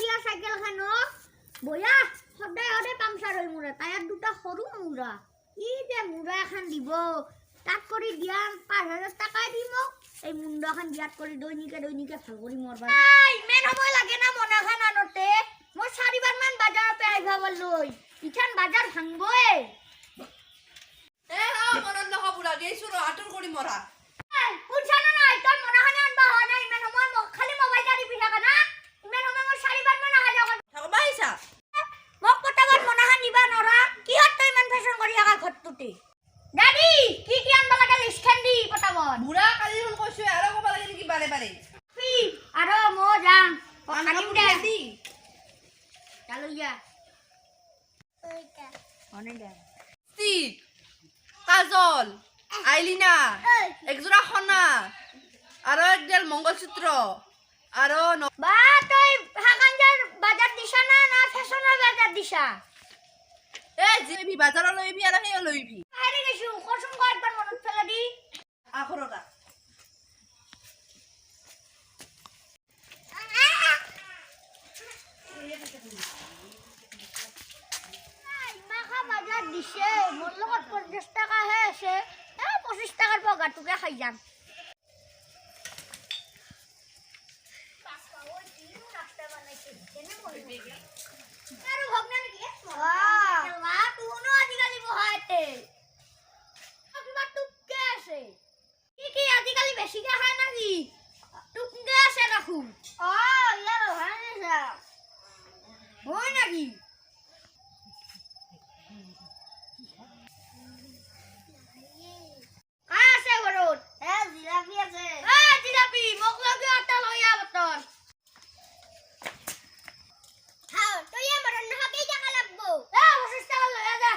দিয়া চাইকেলখানো বয়া সদায় পাংচাৰ হৈ মুৰা টায়াৰ দুটা সৰু মুৰা ই যে মুৰা এখন দিব তাক কৰি দিয়া ৫,০০০ টাকা দিম এই মুণ্ডখন দিয়াত কৰি দৈনিকে ভাল কৰি মৰবা ইমান সময় লাগে না মনাখান আনতে মই ৪ বাৰ মান বাজাৰৰ পৰা আহিবা পাৰলৈ ইখান বাজাৰ ভাঙবই মনত নহবুৰা গেইছো ৰ আটৰ কৰি মৰা শুনছানা নাই তোৰ মনাখানে আনবা হোৱা নাই ইমান সময় খালি মোবাইল কাটি পিঠা কানা ইমান সময় মই ৪ বাৰ মান আহা যাও থাকবা আহিছা মোক পটাবত মনাখান নিবা নৰা কিহত তই ইমান ফেশ্বন কৰি আহা ঘৰটোতে দাদি কি আনবা লাগে লিষ্টখন দি পটাবত বুঢ়া কালি ফোন কৈছো আৰু ক'ব লাগে নেকি বাৰে বাৰে আৰু মই যাম আনিম দে চালো ইয়া অনে দে ষ্টিক কাজল আইলিনা একজোৰা খনা আৰু একডাল মংগলসূত্ৰ আৰু বা তই হাকানজাৰ বাজাৰ দিছা না ফেশ্বনৰ বাজাৰ দিছা জিবি বাজাৰৰ লৈবি আৰু সেই লৈবি আৰে গেছু কসম কয়েকবাৰ মনত ফেলা দি আখৰটা মাখা বাজাৰ দিছে মোৰ লগত ৫০ টাকাহে আছে ২৫ টাকাৰ পগাটোকে খাই যাম আৰু ভগ্না নেকি তুনো আজিকালি বহাইতে কিবা টুককে আছে কি আজিকালি বেছিকে খায় নাকি টুককে আছে দেখোন ইয়াৰ হয় নাকি আছে ঘৰত জিলাপি আছে জিলাপি মোক লগে এটা লৈ আহ বতৰ তই এ মৰণ নহয় কেই টাকা লাগবো ২৫ টাকা লৈ আহ যা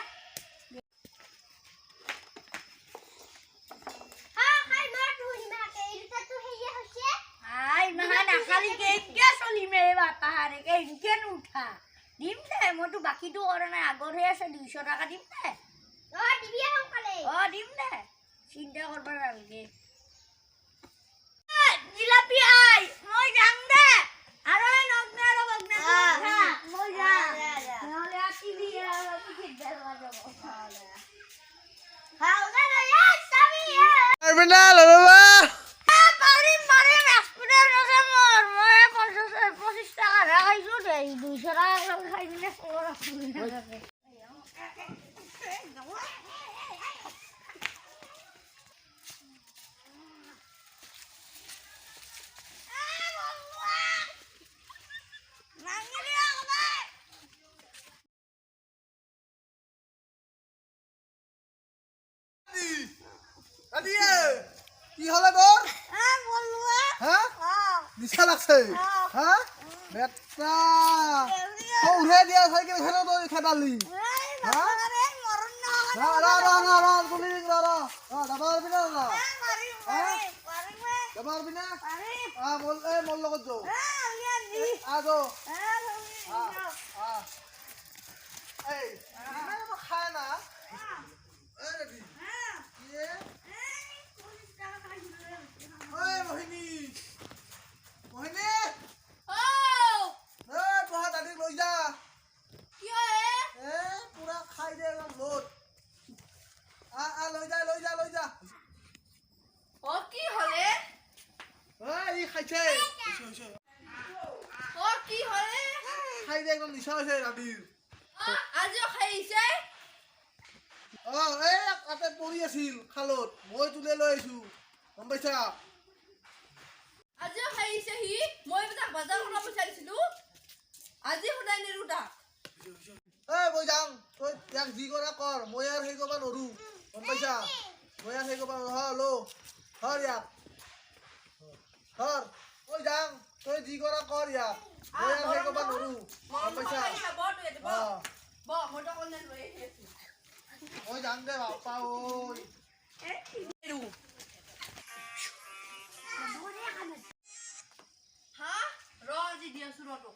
খাই মাৰ তুই মাকে এটা তো হেইয়া হইছে আই মাহা না খালি কেনকে চলিমে বাপাহারে কেনকে উঠা দিম দে মইতো বাকিটো কৰা নাই আগৰ হৈ আছে ২০০ টাকা দিম দে দিবি সোনকালে দিম দে চিন্তা কৰবা নালাগে জিলাপি আই মই যাম দে আৰু নগনা আৰু বগনা মই যা নহলে আটিবি আৰু পিঠিত বেলবা যাব হালকা লৈ চাবি আৰবিনা লৰবা মাৰিম এক্সপিৰিয়েন্স আছে মোৰ মই ২৫ টাকা খাইছো দে ২০০ টাকা খাই কিনে কি হলে তোর বলুয়া নিশা লাগছে বেটা উঠে দিয়া সাইকেল খেলো তো খেদালি মোর লগত যাও খায় না খাই দে একদম নিশা হৈছে ৰাতিৰ আজিও খাইছে তাতে পৰি আছিল খালত মই তুলে লৈ আহিছো গম পাইছা আজিও খাইছে সি মই তাক বাজাৰ কৰা পইচা দিছিলো আজি সদায় নেৰু তাক মই যাম তই ইয়াক যি কৰা কৰ মই আৰু সেই কৰিব নৰো গম পাইছা মই আৰু সেই কৰিব নৰো ইয়াক মই যাম তই যি কৰা কৰ ইয়াক মই আৰু সেই কৰিব নৰো গম পাইছা মই যাম দে বাপা ঐ ৰ আজি দি আছো ৰ তোক